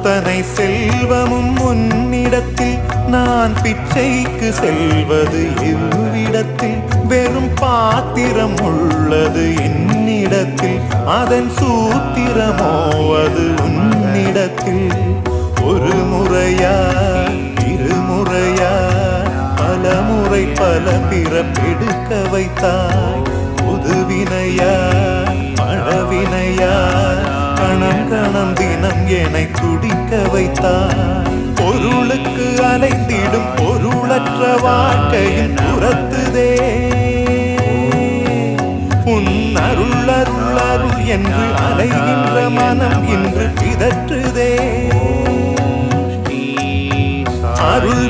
அத்தனை செல்வமும் உன்னிடத்தில் நான் பிச்சைக்கு செல்வது எவ்விடத்தில் வெறும் பாத்திரம் உள்ளது என்னிடத்தில் அதன் சூத்திரமோ அது உன்னிடத்தில் ஒரு முறையா இருமுறையா பல முறை பல பிறப்பெடுக்க வைத்தாய் புதுவினையா பழவினையா கணம் கணம் தினம் என்னை துடிக்க வைத்தாய் பொருளுக்கு அலைந்திடும் பொருளற்ற வாழ்க்கையின் புறத்துதே உன் அருள் அருள் அருள் என்று அலைகின்ற மனம் இன்று பிதற்றுதே அருள்